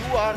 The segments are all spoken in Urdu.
You are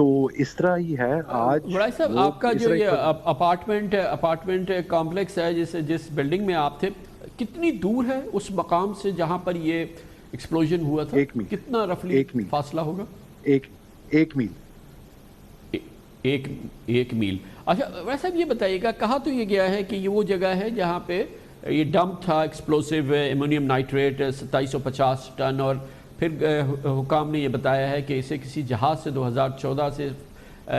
تو اس طرح ہی ہے آج. وڑائی صاحب آپ کا جو یہ اپارٹمنٹ کمپلیکس ہے جس بلڈنگ میں آپ تھے کتنی دور ہے اس مقام سے جہاں پر یہ ایکسپلوژن ہوا تھا؟ 1 میل. کتنا رفلی فاصلہ ہوگا؟ 1 میل. 1 میل. اچھا ویسا یہ بتائیے گا کہا تو یہ گیا ہے کہ یہ وہ جگہ ہے جہاں پہ یہ ڈمپ تھا ایکسپلوسیو امونیم نائٹریٹ 2750 ٹن، اور پھر حکام نے یہ بتایا ہے کہ اسے کسی جہاز سے 2014 سے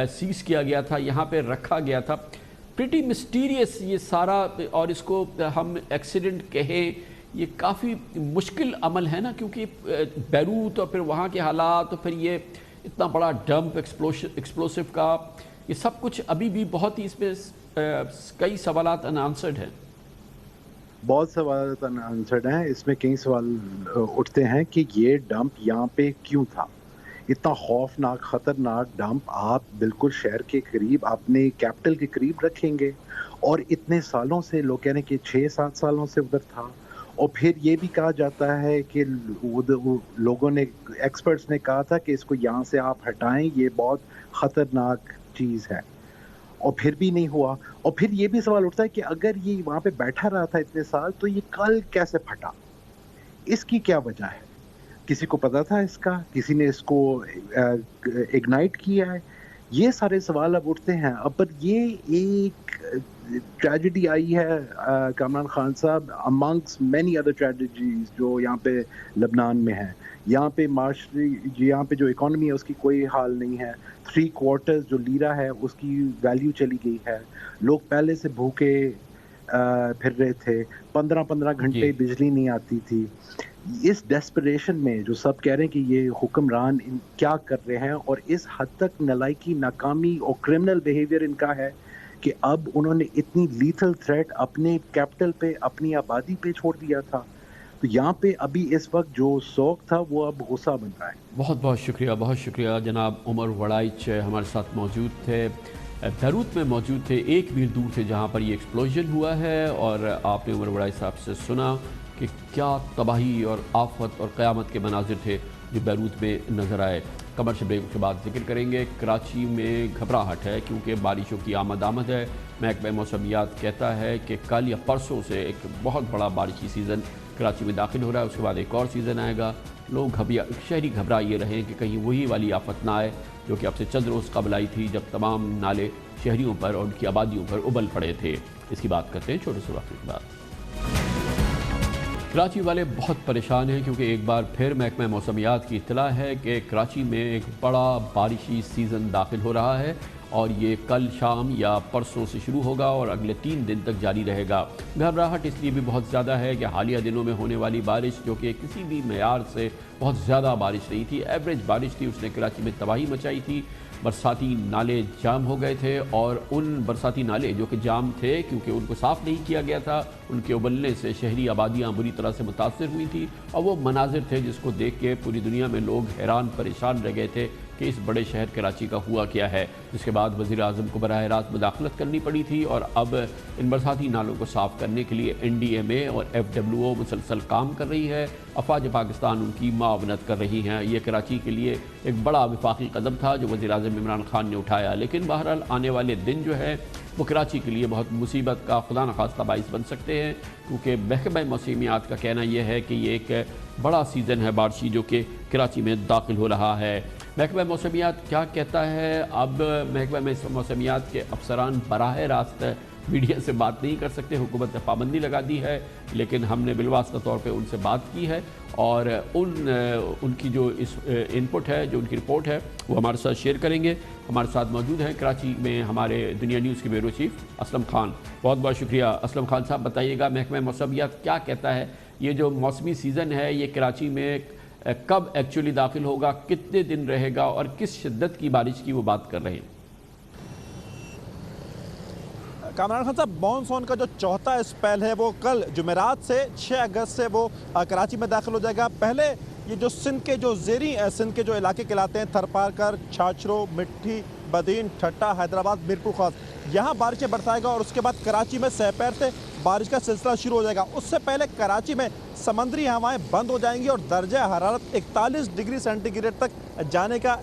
سیز کیا گیا تھا، یہاں پہ رکھا گیا تھا. پریٹی مسٹیریس یہ سارا، اور اس کو ہم ایکسیڈنٹ کہیں یہ کافی مشکل عمل ہے نا، کیونکہ بیروت اور پھر وہاں کے حالات اور پھر یہ اتنا بڑا ڈمپ ایکسپلوسیو کا، یہ سب کچھ ابھی بھی بہت ہی اس میں کئی سوالات انآنسرڈ ہیں. بہت سوالات انآنسرڈ ہیں. اس میں کئی سوال اٹھتے ہیں کہ یہ ڈمپ یہاں پہ کیوں تھا، اتنا خوفناک خطرناک ڈمپ آپ بالکل شہر کے قریب اپنے کیپٹل کے قریب رکھیں گے، اور اتنے سالوں سے لوگ کہنے کہ 6-7 سالوں سے ادھر تھا. اور پھر یہ بھی کہا جاتا ہے کہ لوگوں نے، ایکسپرٹس نے کہا تھا کہ اس کو یہاں سے آپ ہٹائیں، یہ بہت خطرناک چیز ہے، اور پھر بھی نہیں ہوا. اور پھر یہ بھی سوال اٹھتا ہے کہ اگر یہ وہاں پہ بیٹھا رہا تھا اتنے سال تو یہ کل کیسے پھٹا، اس کی کیا وجہ ہے؟ کسی کو پتا تھا اس کا؟ کسی نے اس کو اگنائٹ کیا ہے؟ یہ سارے سوال اب اٹھتے ہیں. اب پر یہ ایک ٹریجڈی آئی ہے کامران خان صاحب amongst many other tragedies جو یہاں پہ لبنان میں ہیں. یہاں پہ معاشری، یہاں پہ جو اکانومی ہے اس کی کوئی حال نہیں ہے. 3/4 جو لیرا ہے اس کی ویلیو چلی گئی ہے. لوگ پہلے سے بھوکے پھر رہے تھے، 15 گھنٹے بجلی نہیں آتی تھی. اس ڈیسپریشن میں جو سب کہہ رہے ہیں کہ یہ حکمران کیا کر رہے ہیں، اور اس حد تک نالائکی، ناکامی اور کرمنل بیہیویئر ان کا ہے کہ اب انہوں نے اتنی لیتھل تھریٹ اپنے کیپٹل پہ، اپنی آبادی پہ چھوڑ دیا تھا. تو یہاں پہ ابھی اس وقت جو سوگ تھا وہ اب غصہ بن رہا ہے. بہت شکریہ جناب عمر وڑائچ ہمارے ساتھ موجود تھے، بیروت میں موجود تھے، 1 میل دور تھے جہاں پر یہ ایکسپلوژن ہوا ہے، اور آپ نے عمر وڑائچ صاحب سے سنا کہ کیا تباہی اور آفت اور قیامت کے مناظر تھے جو بیروت میں نظر آئے. کمرشل بریک کے بعد ذکر کریں گے. کراچی میں گھبراہٹ ہے کیونکہ بارشوں کی آمد ہے. محکمہ موسمیات کہتا ہے کہ کل یا پرسوں سے ایک بہت بڑا بارشی سیزن کراچی میں داخل ہو رہا ہے، اس کے بعد ایک اور سیزن آئے گا. لوگ شہری گھبرائے رہے ہیں کہ کہیں وہی والی آفت نہ آئے جو کہ اب سے چند روز قبل آئی تھی، جب تمام نالے شہریوں پر اور ان کی آبادیوں پر ابل پڑے تھے. اس کی بات کرتے ہیں چھوٹے سے وقت کے بعد. کراچی والے بہت پریشان ہیں کیونکہ ایک بار پھر محکمہ موسمیات کی اطلاع ہے کہ کراچی میں ایک بڑا بارشی سیزن داخل ہو رہا ہے، اور یہ کل شام یا پرسوں سے شروع ہوگا اور اگلے 3 دن تک جاری رہے گا. گھبراہٹ اس لیے بھی بہت زیادہ ہے کہ حالیہ دنوں میں ہونے والی بارش، جو کہ کسی بھی معیار سے بہت زیادہ بارش نہیں تھی، ایوریج بارش تھی، اس نے کراچی میں تباہی مچائی تھی. برساتی نالے جام ہو گئے تھے، اور ان برساتی نالے جو کہ جام تھے کیونکہ ان کو صاف نہیں کیا گیا تھا، ان کے ابلنے سے شہری آبادیاں بری طرح سے متاثر ہوئی تھی. اور وہ مناظر تھے جس کو دیکھ کے پوری دنیا میں لوگ حیران پریشان رہ گئے تھے کہ اس بڑے شہر کراچی کا ہوا کیا ہے. جس کے بعد وزیر اعظم کو براہ راست مداخلت کرنی پڑی تھی، اور اب ان برساتی نالوں کو صاف کرنے کے لیے NDMA اور FWO مسلسل کام کر رہی ہے. افواج پاکستان ان کی معاونت کر رہی ہیں. یہ کراچی کے لیے ایک بڑا وفاقی قدم تھا جو وزیر اعظم عمران خان نے اٹھایا، لیکن بہرحال آنے والے دن جو ہے وہ کراچی کے لیے بہت مصیبت کا خدا نخواستہ باعث بن سکتے ہیں، کیونکہ محکمہ موسمیات کا کہنا یہ ہے کہ یہ ایک بڑا سیزن ہے بارشی جو کہ کراچی میں داخل ہو رہا ہے. محکمہ موسمیات کیا کہتا ہے؟ اب محکمہ موسمیات کے افسران براہ راست میڈیا سے بات نہیں کر سکتے، حکومت نے پابندی لگا دی ہے، لیکن ہم نے بالواسطہ طور پہ ان سے بات کی ہے، اور ان کی جو ان پٹ ہے، جو ان کی رپورٹ ہے وہ ہمارے ساتھ شیئر کریں گے. ہمارے ساتھ موجود ہیں کراچی میں ہمارے دنیا نیوز کے بیورو چیف اسلم خان. بہت بہت شکریہ اسلم خان صاحب. بتائیے گا محکمہ موسمیات کیا کہتا ہے؟ یہ جو موسمی سیزن ہے یہ کراچی میں کب ایکچولی داخل ہوگا، کتنے دن رہے گا، اور کس شدت کی بارش کی وہ بات کر رہے ہیں؟ کامران خان صاحب، مانسون کا جو چوتھا اسپیل ہے وہ کل جمعرات سے 6 اگست سے وہ کراچی میں داخل ہو جائے گا. پہلے یہ جو سندھ کے جو زیریں سندھ کے جو علاقے کہلاتے ہیں، تھرپارکر، چھاچرو، مٹھی، بدین، ٹھٹا، حیدرآباد، میرپور خاص، یہاں بارشیں برسائے گا، اور اس کے بعد کراچی میں سہ پیر سے بارش کا سلسلہ شروع ہو جائے گا. اس سے پہلے کراچی میں سمندری ہوائیں بند ہو جائیں گی اور درجہ حرارت 41 ڈگری سینٹی گریڈ تک جانے کا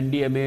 NDMA,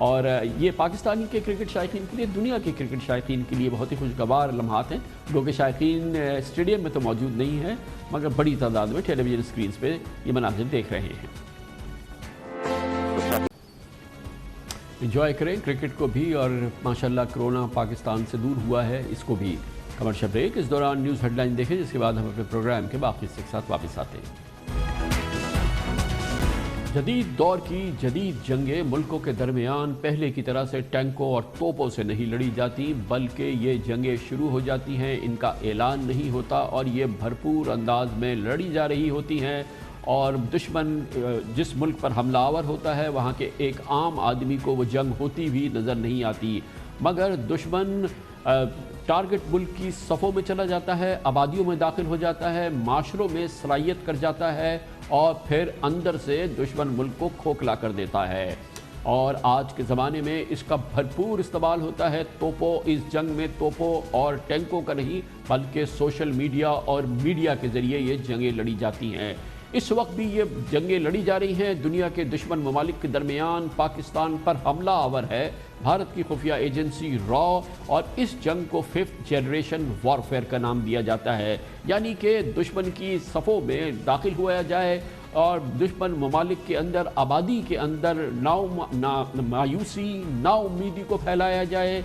اور یہ پاکستانی کے کرکٹ شائقین کے لیے, دنیا کے کرکٹ شائقین کے لیے بہت ہی خوشگوار لمحات ہیں. کیونکہ شائقین اسٹیڈیم میں تو موجود نہیں ہیں مگر بڑی تعداد میں ٹیلی ویژن اسکرینز پہ یہ مناظر دیکھ رہے ہیں. انجوائے کریں کرکٹ کو بھی, اور ماشاءاللہ کرونا پاکستان سے دور ہوا ہے اس کو بھی. کمرشل بریک, اس دوران نیوز ہیڈ لائن دیکھیں, جس کے بعد ہم اپنے پروگرام کے باقی حصے کے ساتھ واپس آتے ہیں. جدید دور کی جدید جنگیں ملکوں کے درمیان پہلے کی طرح سے ٹینکوں اور توپوں سے نہیں لڑی جاتی, بلکہ یہ جنگیں شروع ہو جاتی ہیں, ان کا اعلان نہیں ہوتا اور یہ بھرپور انداز میں لڑی جا رہی ہوتی ہیں. اور دشمن جس ملک پر حملہ آور ہوتا ہے وہاں کے ایک عام آدمی کو وہ جنگ ہوتی بھی نظر نہیں آتی, مگر دشمن ٹارگٹ ملک کی صفوں میں چلا جاتا ہے, آبادیوں میں داخل ہو جاتا ہے, معاشروں میں صلاحیت کر جاتا ہے اور پھر اندر سے دشمن ملک کو کھوکھلا کر دیتا ہے. اور آج کے زمانے میں اس کا بھرپور استعمال ہوتا ہے. توپوں, اس جنگ میں توپوں اور ٹینکوں کا نہیں بلکہ سوشل میڈیا اور میڈیا کے ذریعے یہ جنگیں لڑی جاتی ہیں. اس وقت بھی یہ جنگیں لڑی جا رہی ہیں. دنیا کے دشمن ممالک کے درمیان پاکستان پر حملہ آور ہے بھارت کی خفیہ ایجنسی را, اور اس جنگ کو 5th جنریشن وارفیئر کا نام دیا جاتا ہے. یعنی کہ دشمن کی صفوں میں داخل ہوا جائے اور دشمن ممالک کے اندر, آبادی کے اندر مایوسی, نا امیدی کو پھیلایا جائے,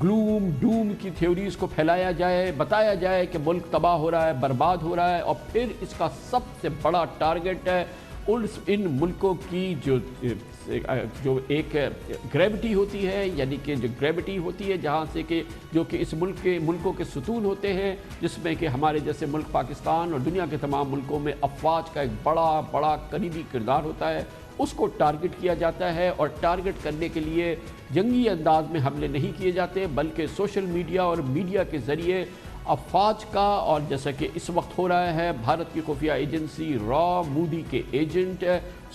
گلوم ڈوم کی تھیوریز کو پھیلایا جائے, بتایا جائے کہ ملک تباہ ہو رہا ہے, برباد ہو رہا ہے. اور پھر اس کا سب سے بڑا ٹارگٹ ہے ان ملکوں کی جو ایک گریوٹی ہوتی ہے, یعنی کہ جو گریوٹی ہوتی ہے جہاں سے کہ جو کہ اس ملکوں کے ستون ہوتے ہیں, جس میں کہ ہمارے جیسے ملک پاکستان اور دنیا کے تمام ملکوں میں افواج کا ایک بڑا قریبی کردار ہوتا ہے, اس کو ٹارگٹ کیا جاتا ہے. اور ٹارگٹ کرنے کے لیے جنگی انداز میں حملے نہیں کیے جاتے بلکہ سوشل میڈیا اور میڈیا کے ذریعے افواج کا, اور جیسا کہ اس وقت ہو رہا ہے بھارت کی خفیہ ایجنسی را, مودی کے ایجنٹ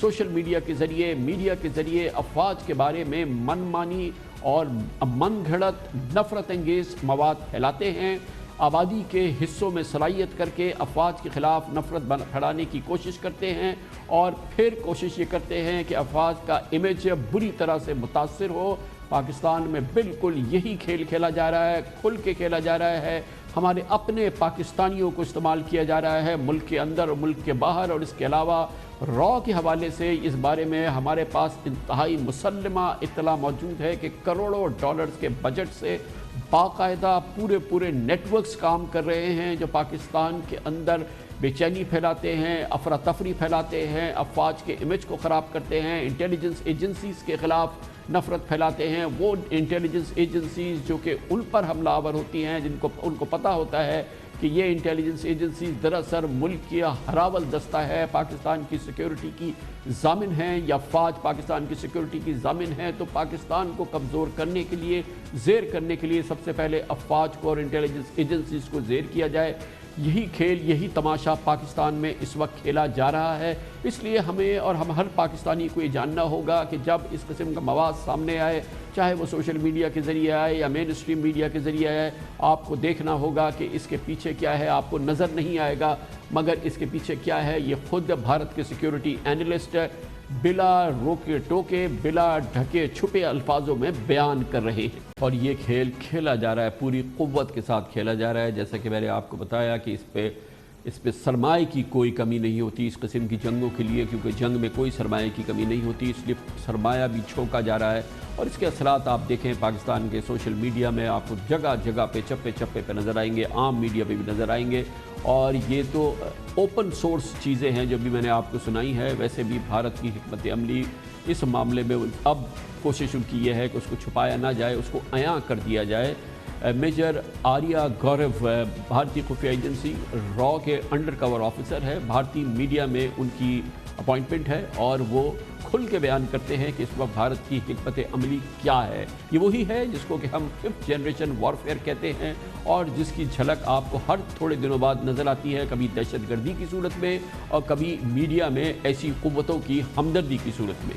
سوشل میڈیا کے ذریعے افواج کے بارے میں من مانی اور من گھڑت نفرت انگیز مواد پھیلاتے ہیں. آبادی کے حصوں میں صلاحیت کر کے افواج کے خلاف نفرت پھیلانے کی کوشش کرتے ہیں, اور پھر کوشش یہ کرتے ہیں کہ افواج کا امیج بری طرح سے متاثر ہو. پاکستان میں بالکل یہی کھیل کھیلا جا رہا ہے, کھل کے کھیلا جا رہا ہے. ہمارے اپنے پاکستانیوں کو استعمال کیا جا رہا ہے ملک کے اندر اور ملک کے باہر. اور اس کے علاوہ را کے حوالے سے اس بارے میں ہمارے پاس انتہائی مسلمہ اطلاع موجود ہے کہ کروڑوں ڈالرز کے بجٹ سے باقاعدہ پورے نیٹ ورکس کام کر رہے ہیں جو پاکستان کے اندر بے چینی پھیلاتے ہیں, افراتفری پھیلاتے ہیں, افواج کے امیج کو خراب کرتے ہیں, انٹیلیجنس ایجنسیز کے خلاف نفرت پھیلاتے ہیں. وہ انٹیلیجنس ایجنسیز جو کہ ان پر حملہ آور ہوتی ہیں, ان کو پتہ ہوتا ہے کہ یہ انٹیلیجنس ایجنسیز دراصل ملک کی ہراول دستہ ہے, پاکستان کی سیکیورٹی کی ضامن ہیں, یا فوج پاکستان کی سیکیورٹی کی ضامن ہے, تو پاکستان کو کمزور کرنے کے لیے, زیر کرنے کے لیے سب سے پہلے افواج کو اور انٹیلیجنس ایجنسیز کو زیر کیا جائے. یہی کھیل, یہی تماشا پاکستان میں اس وقت کھیلا جا رہا ہے. اس لیے ہمیں اور ہم ہر پاکستانی کو یہ جاننا ہوگا کہ جب اس قسم کا مواد سامنے آئے, چاہے وہ سوشل میڈیا کے ذریعے آئے یا مین اسٹریم میڈیا کے ذریعے آئے, آپ کو دیکھنا ہوگا کہ اس کے پیچھے کیا ہے. آپ کو نظر نہیں آئے گا مگر اس کے پیچھے کیا ہے یہ خود بھارت کے سیکیورٹی اینالسٹ بلا روکے ٹوکے, بلا ڈھکے چھپے الفاظوں میں بیان کر رہے ہیں. اور یہ کھیل کھیلا جا رہا ہے, پوری قوت کے ساتھ کھیلا جا رہا ہے. جیسا کہ میں نے آپ کو بتایا کہ اس پہ سرمائے کی کوئی کمی نہیں ہوتی اس قسم کی جنگوں کے لیے, کیونکہ جنگ میں کوئی سرمائے کی کمی نہیں ہوتی, اس لیے سرمایہ بھی چھونکا جا رہا ہے. اور اس کے اثرات آپ دیکھیں پاکستان کے سوشل میڈیا میں آپ کو جگہ جگہ پہ, چپے چپے پہ نظر آئیں گے, عام میڈیا پہ بھی نظر آئیں گے. اور یہ تو اوپن سورس چیزیں ہیں جو بھی میں نے آپ کو سنائی ہے. ویسے بھی بھارت کی حکمت عملی اس معاملے میں اب کوشش ان کی یہ ہے کہ اس کو چھپایا نہ جائے, اس کو عیاں کر دیا جائے. میجر آریہ گورو بھارتی خفیہ ایجنسی را کے انڈر کور آفیسر ہے, بھارتی میڈیا میں ان کی اپوائنٹمنٹ ہے, اور وہ کھل کے بیان کرتے ہیں کہ اس وقت بھارت کی حکمت عملی کیا ہے. یہ وہی ہے جس کو کہ ہم 5th جنریشن وارفیئر کہتے ہیں, اور جس کی جھلک آپ کو ہر تھوڑے دنوں بعد نظر آتی ہے, کبھی دہشت گردی کی صورت میں اور کبھی میڈیا میں ایسی قوتوں کی ہمدردی کی صورت میں.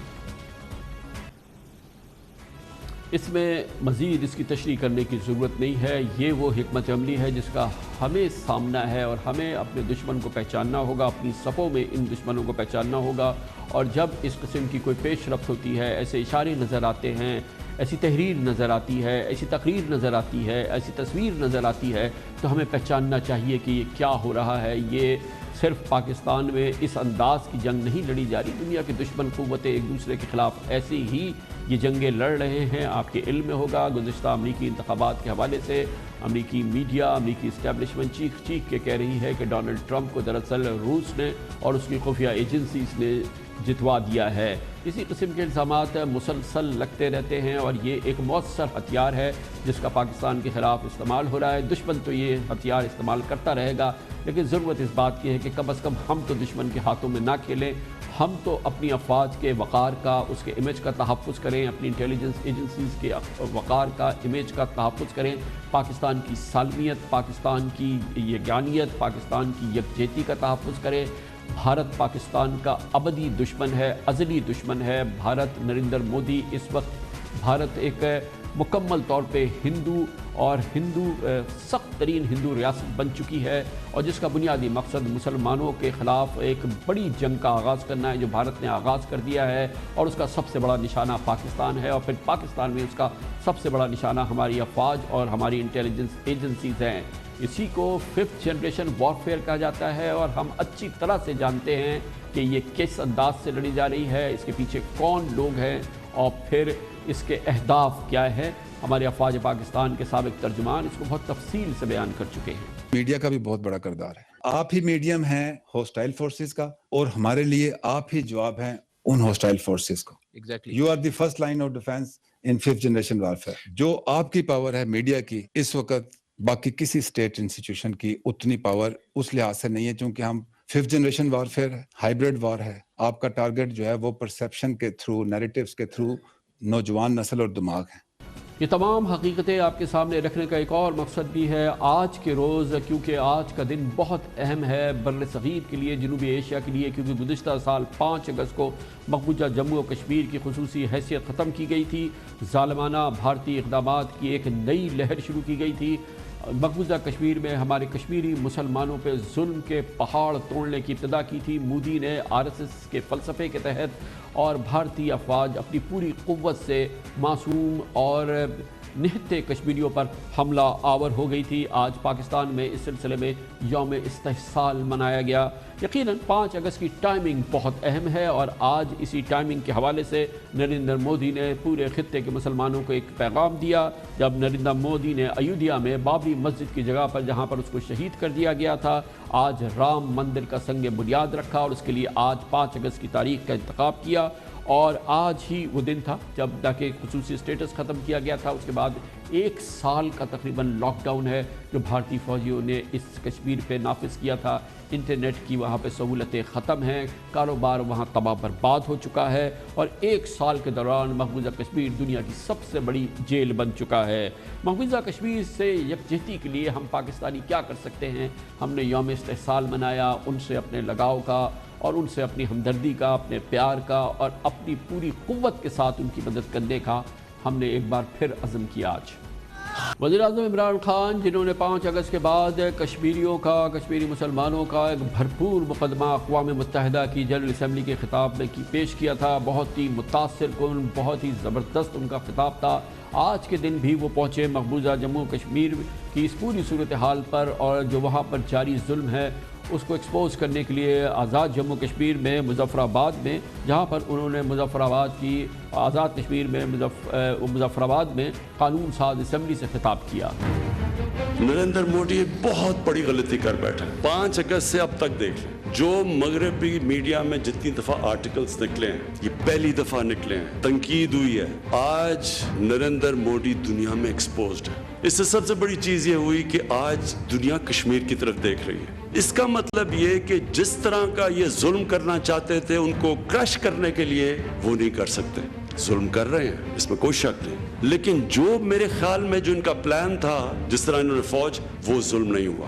اس میں مزید اس کی تشریح کرنے کی ضرورت نہیں ہے. یہ وہ حکمت عملی ہے جس کا ہمیں سامنا ہے اور ہمیں اپنے دشمن کو پہچاننا ہوگا, اپنی صفوں میں ان دشمنوں کو پہچاننا ہوگا. اور جب اس قسم کی کوئی پیش رفت ہوتی ہے, ایسے اشارے نظر آتے ہیں, ایسی تحریر نظر آتی ہے, ایسی تقریر نظر آتی ہے, ایسی تصویر نظر آتی ہے, تو ہمیں پہچاننا چاہیے کہ یہ کیا ہو رہا ہے. یہ صرف پاکستان میں اس انداز کی جنگ نہیں لڑی جا رہی, دنیا کے دشمن قوتیں ایک دوسرے کے خلاف ایسے ہی یہ جنگیں لڑ رہے ہیں. آپ کے علم میں ہوگا گزشتہ امریکی انتخابات کے حوالے سے امریکی میڈیا, امریکی اسٹیبلشمنٹ چیخ کے کہہ رہی ہے کہ ڈونلڈ ٹرمپ کو دراصل روس نے اور اس کی خفیہ ایجنسیز نے جتوا دیا ہے. اسی قسم کے الزامات مسلسل لگتے رہتے ہیں اور یہ ایک مؤثر ہتھیار ہے جس کا پاکستان کے خلاف استعمال ہو رہا ہے. دشمن تو یہ ہتھیار استعمال کرتا رہے گا, لیکن ضرورت اس بات کی ہے کہ کم از کم ہم تو دشمن کے ہاتھوں میں نہ کھیلیں. ہم تو اپنی افواج کے وقار کا, اس کے امیج کا تحفظ کریں, اپنی انٹیلیجنس ایجنسیز کے وقار کا, امیج کا تحفظ کریں. پاکستان کی سالمیت, پاکستان کی یگانیت, پاکستان کی یکجہتی کا تحفظ کریں. بھارت پاکستان کا ابدی دشمن ہے, ازلی دشمن ہے. بھارت, نریندر مودی, اس وقت بھارت ایک مکمل طور پہ ہندو اور سخت ترین ہندو ریاست بن چکی ہے, اور جس کا بنیادی مقصد مسلمانوں کے خلاف ایک بڑی جنگ کا آغاز کرنا ہے جو بھارت نے آغاز کر دیا ہے. اور اس کا سب سے بڑا نشانہ پاکستان ہے, اور پھر پاکستان میں اس کا سب سے بڑا نشانہ ہماری افواج اور ہماری انٹیلیجنس ایجنسیز ہیں. اسی کو 5th جنریشن وارفیئر کہا جاتا ہے, اور ہم اچھی طرح سے جانتے ہیں کہ یہ کس انداز سے لڑی جا رہی ہے, اس کے پیچھے کون لوگ ہیں اور پھر اس کے اہداف کیا ہے. ہمارے افواج پاکستان کے سابق ترجمان اس کو بہت تفصیل سے بیان کر چکے ہیں. میڈیا کا بھی بہت بڑا کردار ہے. آپ ہی میڈیم ہیں ہوسٹائل فورسز کا, اور ہمارے لیے آپ ہی جواب ہیں ان ہوسٹائل فورسز کو. You are the first line of defence in 5th generation warfare. جو آپ کی پاور ہے میڈیا کی, اس وقت باقی کسی اسٹیٹ انسٹیٹیوشن کی اتنی پاور اس لحاظ سے نہیں ہے, چونکہ ہم 5th جنریشن وارفیئر ہے, ہائیبریڈ وار ہے. آپ کا ٹارگٹ جو ہے وہ پرسیپشن کے تھرو, نیریٹیوز کے تھرو نوجوان نسل اور دماغ ہیں. یہ تمام حقیقتیں آپ کے سامنے رکھنے کا ایک اور مقصد بھی ہے آج کے روز, کیونکہ آج کا دن بہت اہم ہے بر صغیر کے لیے, جنوبی ایشیا کے لیے, کیونکہ گزشتہ سال 5 اگست کو مقبوضہ جموں و کشمیر کی خصوصی حیثیت ختم کی گئی تھی. ظالمانہ بھارتی اقدامات کی ایک نئی لہر شروع کی گئی تھی. مقبوضہ کشمیر میں ہمارے کشمیری مسلمانوں پہ ظلم کے پہاڑ توڑنے کی ابتدا کی تھی مودی نے RSS کے فلسفے کے تحت, اور بھارتی افواج اپنی پوری قوت سے معصوم اور نہتے کشمیریوں پر حملہ آور ہو گئی تھی. آج پاکستان میں اس سلسلے میں یوم استحصال منایا گیا. یقیناً 5 اگست کی ٹائمنگ بہت اہم ہے, اور آج اسی ٹائمنگ کے حوالے سے نریندر مودی نے پورے خطے کے مسلمانوں کو ایک پیغام دیا. جب نریندر مودی نے ایودھیا میں بابری مسجد کی جگہ پر, جہاں پر اس کو شہید کر دیا گیا تھا, آج رام مندر کا سنگ بنیاد رکھا, اور اس کے لیے آج 5 اگست کی تاریخ کا انتخاب کیا. اور آج ہی وہ دن تھا جب تاکہ خصوصی اسٹیٹس ختم کیا گیا تھا. اس کے بعد 1 سال کا تقریباً لاک ڈاؤن ہے جو بھارتی فوجیوں نے اس کشمیر پہ نافذ کیا تھا. انٹرنیٹ کی وہاں پہ سہولتیں ختم ہیں, کاروبار وہاں تباہ برباد ہو چکا ہے, اور 1 سال کے دوران مقبوضہ کشمیر دنیا کی سب سے بڑی جیل بن چکا ہے. مقبوضہ کشمیر سے یکجہتی کے لیے ہم پاکستانی کیا کر سکتے ہیں؟ ہم نے یوم استحصال منایا, ان سے اپنے لگاؤ کا اور ان سے اپنی ہمدردی کا, اپنے پیار کا, اور اپنی پوری قوت کے ساتھ ان کی مدد کرنے کا ہم نے ایک بار پھر عزم کیا. آج وزیر اعظم عمران خان, جنہوں نے 5 اگست کے بعد کشمیریوں کا, کشمیری مسلمانوں کا ایک بھرپور مقدمہ اقوام متحدہ کی جنرل اسمبلی کے خطاب میں پیش کیا تھا, بہت ہی متاثر کن, بہت ہی زبردست ان کا خطاب تھا. آج کے دن بھی وہ پہنچے مقبوضہ جموں کشمیر کی اس پوری صورتحال پر, اور جو وہاں پر جاری ظلم ہے اس کو ایکسپوز کرنے کے لیے آزاد جموں کشمیر میں مظفر آباد میں, جہاں پر انہوں نے مظفر آباد کی آزاد کشمیر میں مظفر آباد میں قانون ساز اسمبلی سے خطاب کیا. نریندر مودی بہت بڑی غلطی کر بیٹھا. 5 اگست سے اب تک دیکھ لیں, جو مغربی میڈیا میں جتنی دفعہ آرٹیکلز نکلے ہیں یہ پہلی دفعہ نکلے ہیں, تنقید ہوئی ہے. آج نریندر مودی دنیا میں ایکسپوزڈ ہے. اس سے سب سے بڑی چیز یہ ہوئی کہ آج دنیا کشمیر کی طرف دیکھ رہی ہے. اس کا مطلب یہ کہ جس طرح کا یہ ظلم کرنا چاہتے تھے ان کو کرش کرنے کے لیے وہ نہیں کر سکتے. ظلم کر رہے ہیں, اس میں کوئی شک نہیں, لیکن جو میرے خیال میں جو ان کا پلان تھا, جس طرح انہوں نے فوج, وہ ظلم نہیں ہوا.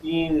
3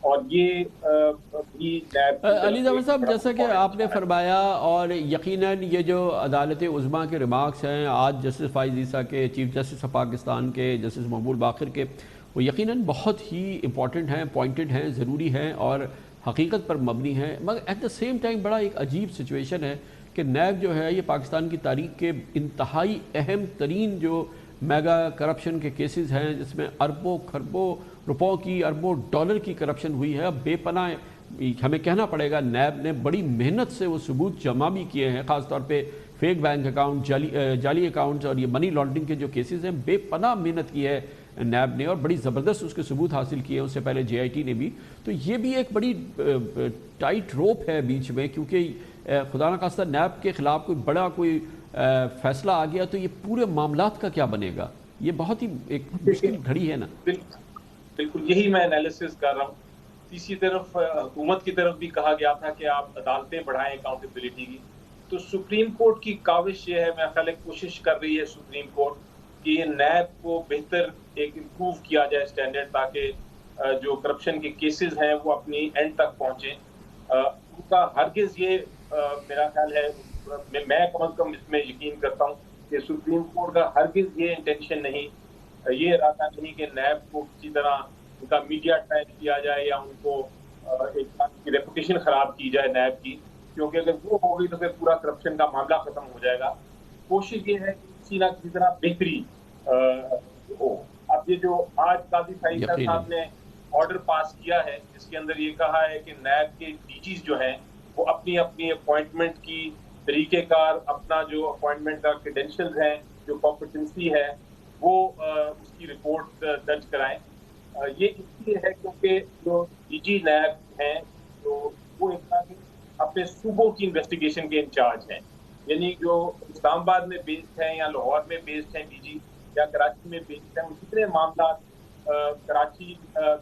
اور یہ بھی نیب علی ظفر صاحب جیسا کہ آپ نے فرمایا اور یقیناً یہ جو عدالت عظمیٰ کے ریمارکس ہیں آج جسٹس فائز عیسیٰ کے، چیف جسٹس آف پاکستان کے، جسٹس مقبول باقر کے، وہ یقیناً بہت ہی امپورٹنٹ ہیں، پوائنٹڈ ہیں، ضروری ہیں اور حقیقت پر مبنی ہیں، مگر ایٹ دا سیم ٹائم بڑا ایک عجیب سچویشن ہے کہ نیب جو ہے یہ پاکستان کی تاریخ کے انتہائی اہم ترین جو میگا کرپشن کے کیسز ہیں جس میں اربوں کھربوں روپوں کی، اربوں ڈالر کی کرپشن ہوئی ہے، بے پناہ ہمیں کہنا پڑے گا نیب نے بڑی محنت سے وہ ثبوت جمع بھی کیے ہیں، خاص طور پہ فیک بینک اکاؤنٹ، جعلی اکاؤنٹس اور یہ منی لانڈرنگ کے جو کیسز ہیں بے پناہ محنت کی ہے نیب نے اور بڑی زبردست اس کے ثبوت حاصل کیے ہیں، اس سے پہلے جے آئی ٹی نے بھی. تو یہ بھی ایک بڑی ٹائٹ روپ ہے بیچ میں، کیونکہ خدا نہ خواستہ نیب کے خلاف کوئی بڑا کوئی فیصلہ آ گیا تو یہ پورے معاملات کا کیا بنے گا؟ یہ بہت ہی ایک مشکل گھڑی ہے نا. بالکل یہی میں انالیسس کر رہا ہوں. تیسری طرف حکومت کی طرف بھی کہا گیا تھا کہ آپ عدالتیں بڑھائیں اکاؤنٹیبلٹی کی. تو سپریم کورٹ کی کاوش یہ ہے، میں خیال کوشش کر رہی ہے سپریم کورٹ کہ یہ نیب کو بہتر ایک امپروو کیا جائے اسٹینڈرڈ، تاکہ جو کرپشن کے کیسز ہیں وہ اپنی اینڈ تک پہنچیں. ان کا ہرگز یہ میرا خیال ہے، میں کم از کم اس میں یقین کرتا ہوں کہ سپریم کورٹ کا ہرگز یہ انٹینشن نہیں، یہ ارادہ نہیں کہ نیب کو کسی طرح ان کا میڈیا ٹرائل کیا جائے یا ان کو ایک کی ریپوٹیشن خراب کی جائے نیب کی، کیونکہ اگر وہ ہو گئی تو پھر پورا کرپشن کا معاملہ ختم ہو جائے گا. کوشش یہ ہے کہ کسی نہ کسی طرح بہتری ہو. اب یہ جو آج قاضی فائز صاحب نے آرڈر پاس کیا ہے جس کے اندر یہ کہا ہے کہ نیب کے ڈی جیز جو ہیں وہ اپنی اپنی اپوائنٹمنٹ کی طریقہ کار، اپنا جو اپوائنٹمنٹ کا کریڈینشیلز ہیں، جو کمپٹنسی ہے، وہ اس کی رپورٹ درج کرائیں. یہ اس لیے ہے کیونکہ جو ڈی جی نیب ہیں تو وہ ایک طرح اپنے صوبوں کی انویسٹیگیشن کے انچارج ہیں، یعنی جو اسلام آباد میں بیسڈ ہیں یا لاہور میں بیسڈ ہیں ڈی جی یا کراچی میں بیسڈ ہیں، جتنے معاملات کراچی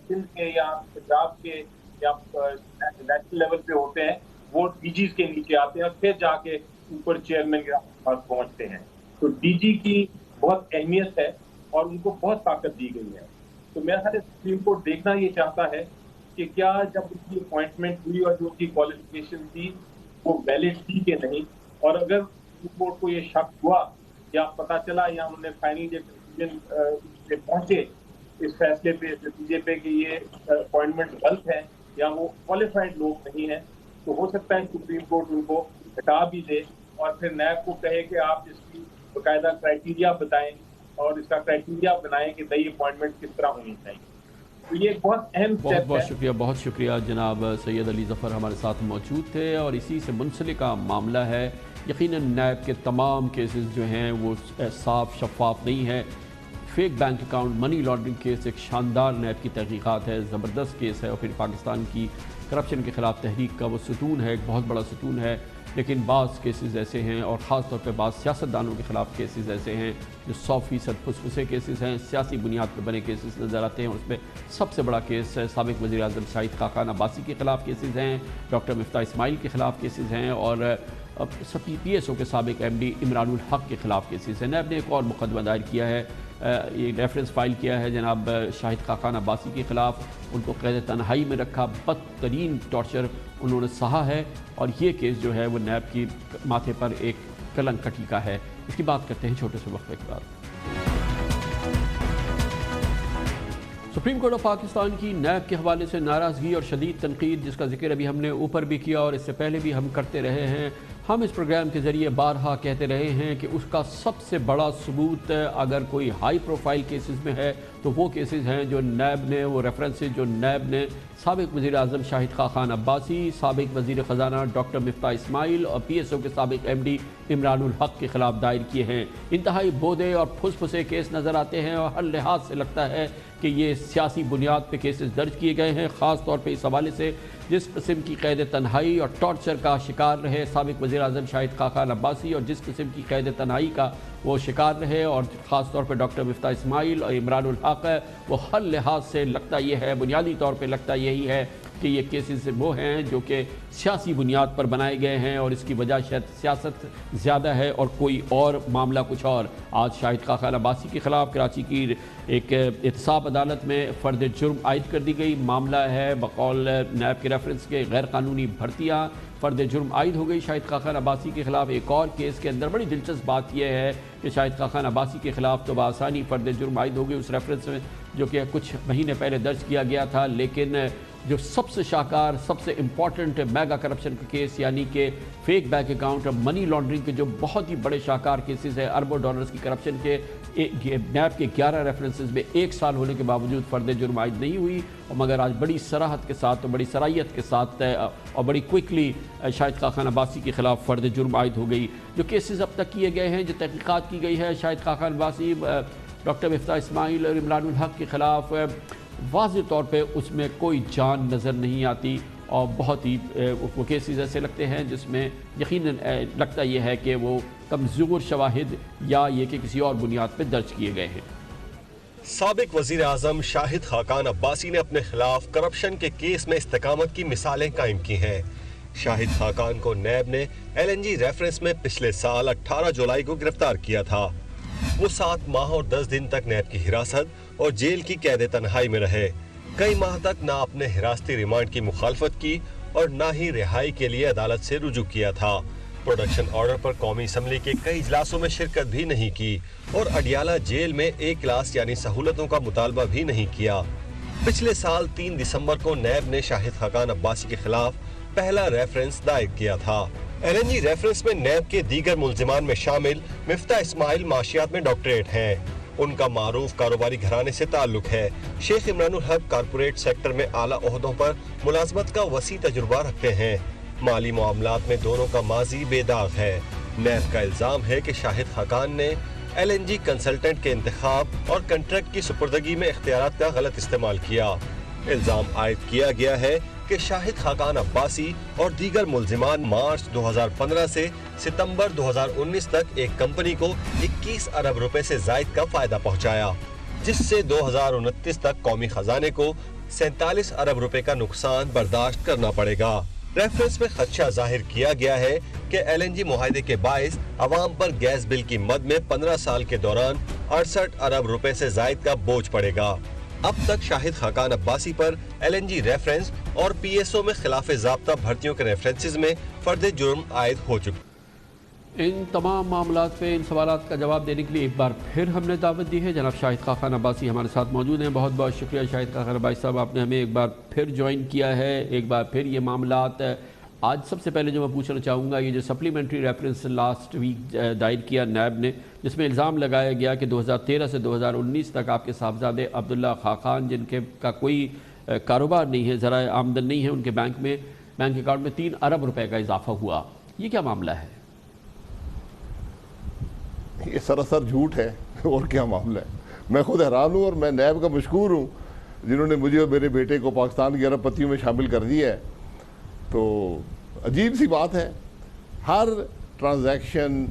سندھ کے یا پنجاب کے یا نیشنل لیول پہ ہوتے ہیں وہ ڈی جیز کے نیچے آتے ہیں اور پھر جا کے اوپر چیئرمین کے پاس پہنچتے ہیں. تو ڈی جی کی بہت اہمیت ہے اور ان کو بہت طاقت دی گئی ہے. تو میرا خیال ہے سپریم کورٹ دیکھنا یہ چاہتا ہے کہ کیا جب ان کی اپوائنٹمنٹ ہوئی اور جو ان کی کوالیفیکیشن تھی وہ ویلڈ تھی کہ نہیں، اور اگر سپریم کورٹ کو یہ شک ہوا یا پتہ چلا یا انہوں نے فائنل ڈیسیژن پہ پہنچے اس فیصلے پہ، اس نتیجے پہ کہ یہ اپوائنٹمنٹ غلط ہے یا وہ کوالیفائڈ لوگ نہیں ہیں، تو ہو سکتا ہے سپریم کورٹ ان کو ہٹا بھی دے اور پھر نیب کو کہے کہ آپ اس کی باقاعدہ کرائٹیریا بتائیں اور اس کا کرائٹیریا بنائیں کہ نئی اپوائنٹمنٹ کس طرح ہونی چاہیے. تو یہ ایک بہت اہم اسٹیپ ہے. بہت شکریہ، بہت شکریہ. جناب سید علی ظفر ہمارے ساتھ موجود تھے اور اسی سے منسلک معاملہ ہے. یقیناً نیب کے تمام کیسز جو ہیں وہ صاف شفاف نہیں ہیں. Fake bank account, money laundering case ایک شاندار نیب کی تحقیقات ہے، زبردست کیس ہے، اور پھر پاکستان کی کرپشن کے خلاف تحریک کا وہ ستون ہے، ایک بہت بڑا ستون ہے. لیکن بعض کیسز ایسے ہیں اور خاص طور پہ بعض سیاستدانوں کے خلاف کیسز ایسے ہیں جو 100% پھسپھسے کیسز ہیں، سیاسی بنیاد پر بنے کیسز نظر آتے ہیں. اور اس میں سب سے بڑا کیس ہے سابق وزیر اعظم شاہد خاقان عباسی کے خلاف کیسز ہیں، ڈاکٹر مفتاح اسماعیل کے خلاف کیسز ہیں اور پی ایس او کے سابق ایم ڈی عمران الحق کے خلاف کیسز ہیں. نیب نے ایک اور مقدمہ دائر کیا ہے، یہ ریفرنس فائل کیا ہے جناب شاہد خاقان عباسی کے خلاف. ان کو قید تنہائی میں رکھا، بدترین ٹارچر انہوں نے سہا ہے اور یہ کیس جو ہے وہ نیب کی ماتھے پر ایک کلنک کا ٹیکا ہے. اس کی بات کرتے ہیں چھوٹے سے وقفے کے بعد. سپریم کورٹ آف پاکستان کی نیب کے حوالے سے ناراضگی اور شدید تنقید، جس کا ذکر ابھی ہم نے اوپر بھی کیا اور اس سے پہلے بھی ہم کرتے رہے ہیں. ہم اس پروگرام کے ذریعے بارہا کہتے رہے ہیں کہ اس کا سب سے بڑا ثبوت اگر کوئی ہائی پروفائل کیسز میں ہے تو وہ کیسز ہیں جو نیب نے، وہ ریفرنسز جو نیب نے سابق وزیر اعظم شاہد خاقان عباسی، سابق وزیر خزانہ ڈاکٹر مفتاح اسماعیل اور پی ایس او کے سابق ایم ڈی عمران الحق کے خلاف دائر کیے ہیں. انتہائی بودے اور پھسے کیس نظر آتے ہیں اور ہر لحاظ سے لگتا ہے کہ یہ سیاسی بنیاد پہ کیسز درج کیے گئے ہیں. خاص طور پہ اس حوالے سے جس قسم کی قید تنہائی اور ٹارچر کا شکار رہے سابق وزیر اعظم شاہد خاقان عباسی اور جس قسم کی قید تنہائی کا وہ شکار رہے، اور خاص طور پہ ڈاکٹر مفتاح اسماعیل اور عمران الحق، وہ ہر لحاظ سے لگتا یہ ہے، بنیادی طور پہ لگتا یہی ہے کہ یہ کیسز وہ ہیں جو کہ سیاسی بنیاد پر بنائے گئے ہیں اور اس کی وجہ شاید سیاست زیادہ ہے اور کوئی اور معاملہ کچھ اور۔ آج شاہد خاقان عباسی کے خلاف کراچی کی ایک احتساب عدالت میں فرد جرم عائد کر دی گئی۔ معاملہ ہے بقول نیب کے ریفرنس کے غیر قانونی بھرتیاں، فرد جرم عائد ہو گئی شاہد خاقان عباسی کے خلاف۔ ایک اور کیس کے اندر بڑی دلچسپ بات یہ ہے کہ شاہد خاقان عباسی کے خلاف تو بآسانی فرد جرم عائد ہو گئی اس ریفرنس میں جو کہ کچھ مہینے پہلے درج کیا گیا تھا، لیکن جو سب سے شاہکار، سب سے امپورٹنٹ میگا کرپشن کا کیس یعنی کہ فیک بینک اکاؤنٹ اور منی لانڈرنگ کے جو بہت ہی بڑے شاہکار کیسز ہیں، اربوں ڈالرز کی کرپشن کے، نیب کے 11 ریفرنسز میں 1 سال ہونے کے باوجود فرد جرم عائد نہیں ہوئی، اور مگر آج بڑی صراحت کے ساتھ اور بڑی صلاحیت کے ساتھ اور بڑی کوئکلی شاہد خاقان عباسی کے خلاف فرد جرم عائد ہو گئی۔ جو کیسز اب تک کیے گئے ہیں، جو تحقیقات کی گئی ہے شاہد خاقان عباسی، ڈاکٹر مفتاح اسماعیل اور عمران الحق کے خلاف، واضح طور پہ اس میں کوئی جان نظر نہیں آتی اور بہت ہی وہ کیسز ایسے لگتے ہیں جس میں یقیناً لگتا یہ ہے کہ وہ کمزور شواہد یا یہ کہ کسی اور بنیاد پہ درج کیے گئے ہیں۔ سابق وزیر اعظم شاہد خاقان عباسی نے اپنے خلاف کرپشن کے کیس میں استقامت کی مثالیں قائم کی ہیں۔ شاہد خاقان کو نیب نے LNG ریفرنس میں پچھلے سال 18 جولائی کو گرفتار کیا تھا۔ وہ 7 ماہ اور 10 دن تک نیب کی حراست اور جیل کی قید تنہائی میں رہے۔ کئی ماہ تک نہ اپنے حراستی ریمانڈ کی مخالفت کی اور نہ ہی رہائی کے لیے عدالت سے رجوع کیا تھا۔ پروڈکشن آرڈر پر قومی اسمبلی کے کئی اجلاسوں میں شرکت بھی نہیں کی اور اڈیالہ جیل میں 1 کلاس یعنی سہولتوں کا مطالبہ بھی نہیں کیا۔ پچھلے سال 3 دسمبر کو نیب نے شاہد خاقان عباسی کے خلاف پہلا ریفرنس دائر کیا تھا۔ LNG ریفرنس میں نیب کے دیگر ملزمان میں شامل مفتاح اسماعیل معاشیات میں ڈاکٹریٹ ہیں۔ ان کا معروف کاروباری گھرانے سے تعلق ہے۔ شیخ عمران الحق کارپوریٹ سیکٹر میں اعلیٰ عہدوں پر ملازمت کا وسیع تجربہ رکھتے ہیں۔ مالی معاملات میں دونوں کا ماضی بے داغ ہے۔ نیب کا الزام ہے کہ شاہد خاقان نے LNG کنسلٹنٹ کے انتخاب اور کنٹریکٹ کی سپردگی میں اختیارات کا غلط استعمال کیا۔ الزام عائد کیا گیا ہے کہ شاہد خاقان عباسی اور دیگر ملزمان مارچ 2015 سے ستمبر 2019 تک ایک کمپنی کو 21 ارب روپے سے زائد کا فائدہ پہنچایا، جس سے 2029 تک قومی خزانے کو 47 ارب روپے کا نقصان برداشت کرنا پڑے گا۔ ریفرنس میں خدشہ ظاہر کیا گیا ہے کہ LNG معاہدے کے باعث عوام پر گیس بل کی مد میں 15 سال کے دوران 68 ارب روپے سے زائد کا بوجھ پڑے گا۔ اب تک شاہد خاقان عباسی پر LNG ریفرنس اور PSO میں خلاف ضابطہ بھرتیوں کے ریفرنسز میں فرد جرم عائد ہو چکے۔ ان تمام معاملات پہ ان سوالات کا جواب دینے کے لیے ایک بار پھر ہم نے دعوت دی ہے۔ جناب شاہد خاقان عباسی ہمارے ساتھ موجود ہیں۔ بہت بہت شکریہ شاہد خاقان عباسی صاحب، آپ نے ہمیں ایک بار پھر جوائن کیا ہے، ایک بار پھر یہ معاملات۔ آج سب سے پہلے جو میں پوچھنا چاہوں گا، یہ جو سپلیمنٹری ریفرنس لاسٹ ویک دائر کیا نیب نے، جس میں الزام لگایا گیا کہ 2013 سے 2019 تک آپ کے صاحبزادے عبداللہ خاقان، جن کے کا کوئی کاروبار نہیں ہے، ذرائع آمدن نہیں ہے، ان کے بینک اکاؤنٹ میں 3 ارب روپے کا اضافہ ہوا۔ یہ کیا معاملہ ہے؟ یہ سراسر جھوٹ ہے، اور کیا معاملہ ہے؟ میں خود حیران ہوں اور میں نیب کا مشکور ہوں جنہوں نے مجھے اور میرے بیٹے کو پاکستان کی ارب پتیوں میں شامل کر دیا ہے۔ تو عجیب سی بات ہے، ہر ٹرانزیکشن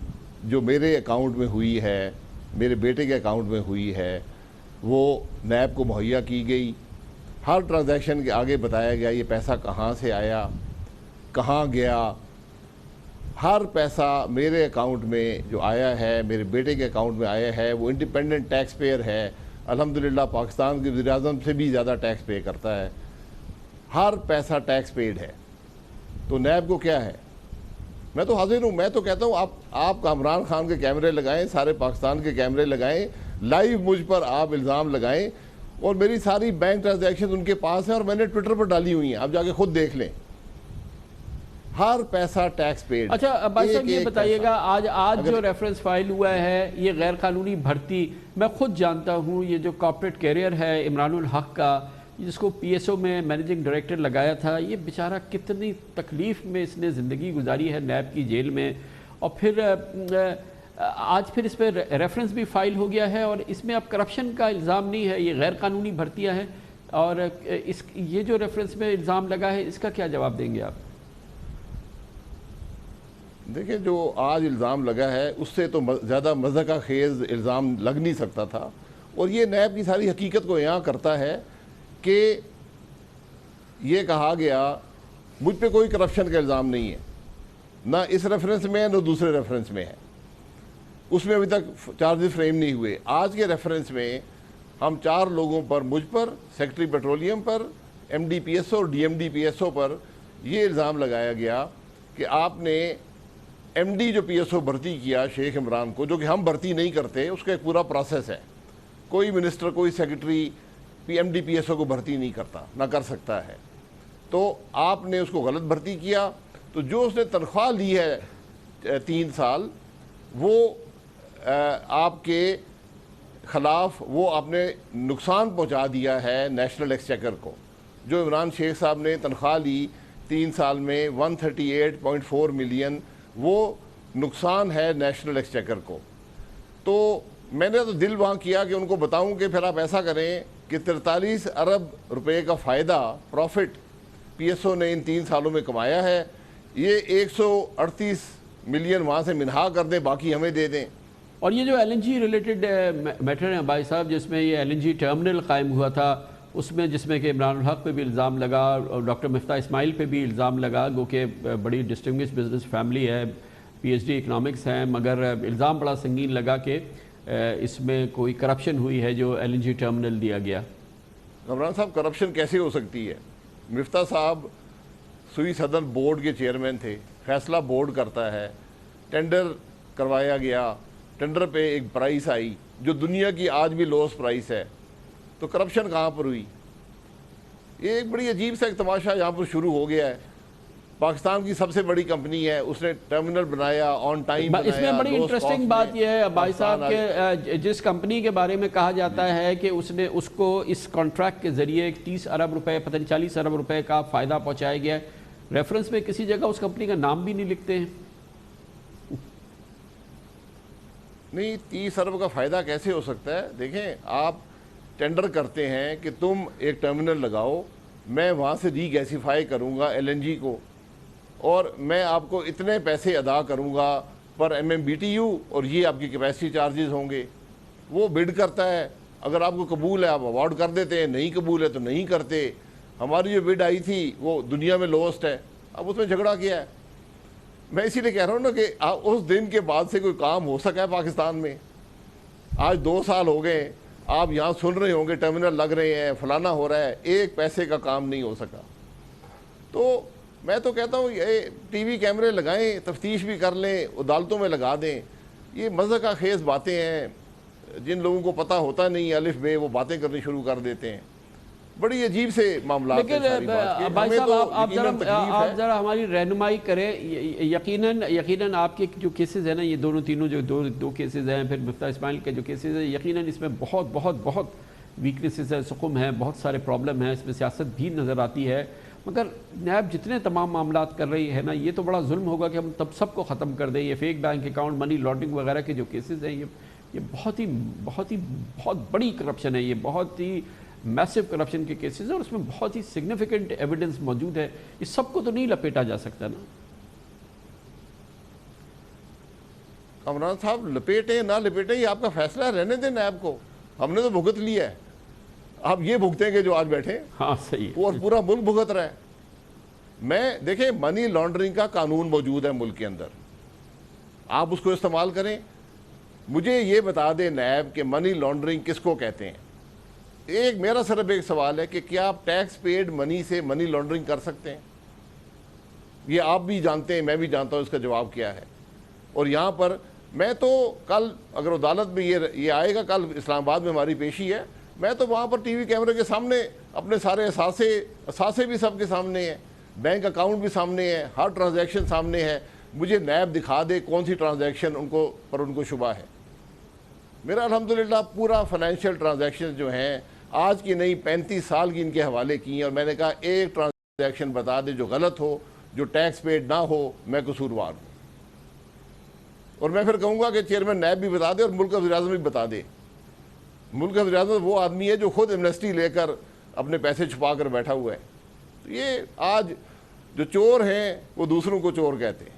جو میرے اکاؤنٹ میں ہوئی ہے، میرے بیٹے کے اکاؤنٹ میں ہوئی ہے، وہ نیب کو مہیا کی گئی۔ ہر ٹرانزیکشن کے آگے بتایا گیا یہ پیسہ کہاں سے آیا، کہاں گیا۔ ہر پیسہ میرے اکاؤنٹ میں جو آیا ہے، میرے بیٹے کے اکاؤنٹ میں آیا ہے، وہ انڈیپینڈنٹ ٹیکس پیئر ہے، الحمدللہ پاکستان کے وزیر اعظم سے بھی زیادہ ٹیکس پے کرتا ہے۔ ہر پیسہ ٹیکس پیڈ ہے، تو نیب کو کیا ہے؟ میں تو حاضر ہوں، میں تو کہتا ہوں آپ کامران خان کے کیمرے لگائیں، سارے پاکستان کے کیمرے لگائیں، لائیو مجھ پر آپ الزام لگائیں، اور میری ساری بینک ٹرانزیکشن ان کے پاس ہیں اور میں نے ٹویٹر پر ڈالی ہوئی ہیں، آپ جا کے خود دیکھ لیں۔ ہر پیسہ ٹیکس پیڈ۔ اچھا بھائی صاحب یہ بتائیے گا، آج جو ریفرنس فائل ہوا ہے یہ غیر قانونی بھرتی، میں خود جانتا ہوں یہ جو کارپوریٹ کیریئر ہے عمران الحق کا، جس کو PSO میں مینیجنگ ڈائریکٹر لگایا تھا، یہ بیچارہ کتنی تکلیف میں اس نے زندگی گزاری ہے نیب کی جیل میں، اور پھر آج پھر اس پہ ریفرنس بھی فائل ہو گیا ہے، اور اس میں اب کرپشن کا الزام نہیں ہے، یہ غیر قانونی بھرتیاں ہیں، اور یہ جو ریفرنس میں الزام لگا ہے اس کا کیا جواب دیں گے آپ؟ دیکھیں، جو آج الزام لگا ہے اس سے تو زیادہ مضحکہ خیز الزام لگ نہیں سکتا تھا، اور یہ نیب کی ساری حقیقت کو یہاں کرتا ہے کہ یہ کہا گیا مجھ پہ کوئی کرپشن کا الزام نہیں ہے، نہ اس ریفرنس میں ہے نہ دوسرے ریفرنس میں ہے، اس میں ابھی تک چارجز فریم نہیں ہوئے۔ آج کے ریفرنس میں ہم 4 لوگوں پر، مجھ پر، سیکرٹری پیٹرولیم پر، M D P S O اور D M D P S O پر یہ الزام لگایا گیا کہ آپ نے ایم ڈی جو پی ایس او بھرتی کیا شیخ عمران کو، جو کہ ہم بھرتی نہیں کرتے، اس کا ایک پورا پروسیس ہے، کوئی منسٹر کوئی secretary M D P S O کو بھرتی نہیں کرتا، نہ کر سکتا ہے، تو آپ نے اس کو غلط بھرتی کیا، تو جو اس نے تنخواہ لی ہے 3 سال وہ آپ کے خلاف وہ آپ نے نقصان پہنچا دیا ہے نیشنل ایکسچیکر کو۔ جو عمران شیخ صاحب نے تنخواہ لی 3 سال میں 138.4 ملین، وہ نقصان ہے نیشنل ایکسچیکر کو۔ تو میں نے تو دل وہاں کیا کہ ان کو بتاؤں کہ پھر آپ ایسا کریں کہ 43 ارب روپے کا فائدہ پروفٹ پی ایس او نے ان 3 سالوں میں کمایا ہے، یہ 138 ملین وہاں سے منہا کر دیں، باقی ہمیں دے دیں۔ اور یہ جو L N G related matter ہے بھائی صاحب، جس میں یہ ایل این جی ٹرمنل قائم ہوا تھا، اس میں جس میں کہ عمران الحق پہ بھی الزام لگا اور ڈاکٹر مفتاح اسماعیل پہ بھی الزام لگا، گو کہ بڑی ڈسٹنگوش بزنس فیملی ہے، پی ایچ ڈی اکنامکس ہیں، مگر الزام بڑا سنگین لگا کہ اس میں کوئی کرپشن ہوئی ہے جو ایل این جی ٹرمنل دیا گیا۔ عمران صاحب کرپشن کیسے ہو سکتی ہے؟ مفتاح صاحب سوئی صدر بورڈ کے چیئرمین تھے، فیصلہ بورڈ کرتا ہے، ٹینڈر کروایا گیا، ٹینڈر پہ ایک پرائس آئی جو دنیا کی آج بھی لوس پرائس ہے، تو کرپشن کہاں پر ہوئی؟ یہ ایک بڑی عجیب سا ایک تماشا یہاں پر شروع ہو گیا ہے۔ پاکستان کی سب سے بڑی کمپنی ہے، اس نے ٹرمینل بنایا، آن ٹائم بنایا۔ اس میں بڑی انٹرسٹنگ بات یہ ہے بھائی صاحب کہ جس کمپنی کے بارے میں کہا جاتا ہے کہ اس نے اس کو اس کانٹریکٹ کے ذریعے 30 ارب روپے پتہ نہیں 40 ارب روپے کا فائدہ پہنچایا گیا ہے، ریفرنس میں کسی جگہ اس کمپنی کا نام بھی نہیں لکھتے ہیں۔ نہیں، 30 ارب کا فائدہ کیسے ہو سکتا ہے؟ دیکھیں، آپ ٹینڈر کرتے ہیں کہ تم ایک ٹرمینل لگاؤ، میں وہاں سے ری گیسیفائی کروں گا ایل این جی کو، اور میں آپ کو اتنے پیسے ادا کروں گا پر M M B T U, اور یہ آپ کی کیپیسٹی چارجز ہوں گے۔ وہ بڈ کرتا ہے، اگر آپ کو قبول ہے آپ اوارڈ کر دیتے ہیں، نہیں قبول ہے تو نہیں کرتے۔ ہماری جو بڈ آئی تھی وہ دنیا میں لوسٹ ہے، اب اس میں جھگڑا کیا ہے؟ میں اسی لیے کہہ رہا ہوں نا کہ اس دن کے بعد سے کوئی کام ہو سکا ہے پاکستان میں؟ آج 2 سال ہو گئے، آپ یہاں سن رہے ہوں گے ٹرمینل لگ رہے ہیں، فلانا ہو رہا ہے، ایک پیسے کا کام نہیں ہو سکا۔ تو میں تو کہتا ہوں یہ ٹی وی کیمرے لگائیں، تفتیش بھی کر لیں، عدالتوں میں لگا دیں۔ یہ مذہقہ خیز باتیں ہیں، جن لوگوں کو پتہ ہوتا نہیں الف بے، وہ باتیں کرنی شروع کر دیتے ہیں۔ بڑی عجیب سے معاملات ہیں ساری بات کے۔ بھائی صاحب آپ ذرا ہماری رہنمائی کریں۔ یقیناً آپ کے جو کیسز ہیں نا، یہ تینوں جو دو کیسز ہیں، پھر مفتاح اسماعیل کے جو کیسز ہیں، یقیناً اس میں بہت بہت بہت ویکنیسز ہیں، سقم ہیں، بہت سارے پرابلم ہیں، اس میں سیاست بھی نظر آتی ہے، مگر نیب جتنے تمام معاملات کر رہی ہے نا، یہ تو بڑا ظلم ہوگا کہ ہم تب سب کو ختم کر دیں۔ یہ fake bank account, money laundering وغیرہ کے جو کیسز ہیں، یہ بہت بڑی کرپشن ہے، یہ بہت ہی میسو کرپشن کے کیسز ہیں، اور اس میں بہت ہی سگنیفیکنٹ ایویڈنس موجود ہے۔ اس سب کو تو نہیں لپیٹا جا سکتا نا۔ عمران صاحب لپیٹیں نہ لپیٹیں یہ آپ کا فیصلہ ہے، رہنے دیں نیب کو، ہم نے تو بھگت لیا ہے، آپ یہ بھگتیں گے جو آج بیٹھے۔ ہاں صحیح ہے، اور پورا ملک بھگت رہا ہے۔ میں دیکھیں، منی لانڈرنگ کا قانون موجود ہے ملک کے اندر، آپ اس کو استعمال کریں۔ مجھے یہ بتا دیں نیب کہ منی لانڈرنگ کس کو کہتے ہیں؟ ایک میرا صرف ایک سوال ہے کہ کیا آپ ٹیکس پیڈ منی سے منی لانڈرنگ کر سکتے ہیں؟ یہ آپ بھی جانتے ہیں، میں بھی جانتا ہوں اس کا جواب کیا ہے۔ اور یہاں پر میں تو کل اگر عدالت میں یہ آئے گا، کل اسلام آباد میں ہماری پیشی ہے، میں تو وہاں پر ٹی وی کیمرے کے سامنے اپنے سارے اثاثے بھی سب کے سامنے ہیں، بینک اکاؤنٹ بھی سامنے ہے، ہر ٹرانزیکشن سامنے ہے، مجھے نیب دکھا دے کون سی ٹرانزیکشن ان کو شبہ ہے۔ میرا الحمدللہ پورا فائنینشیل ٹرانزیکشن جو ہیں آج کی نہیں 35 سال کی ان کے حوالے کی ہیں، اور میں نے کہا ایک ٹرانزیکشن بتا دے جو غلط ہو، جو ٹیکس پیڈ نہ ہو، میں قصوروار ہوں۔ اور میں پھر کہوں گا کہ چیئرمین نیب بھی بتا دے اور ملک کا وزیر اعظم بھی بتا دے۔ ملک کا وزیر اعظم وہ آدمی ہے جو خود ایمنسٹی لے کر اپنے پیسے چھپا کر بیٹھا ہوا ہے۔ تو یہ آج جو چور ہیں وہ دوسروں کو چور کہتے ہیں،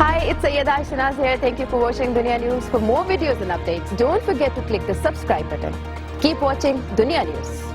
Hi, it's Sayyeda Shanaz here. Thank you for watching Dunia News. For more videos and updates, don't forget to click the subscribe button. Keep watching Dunia News.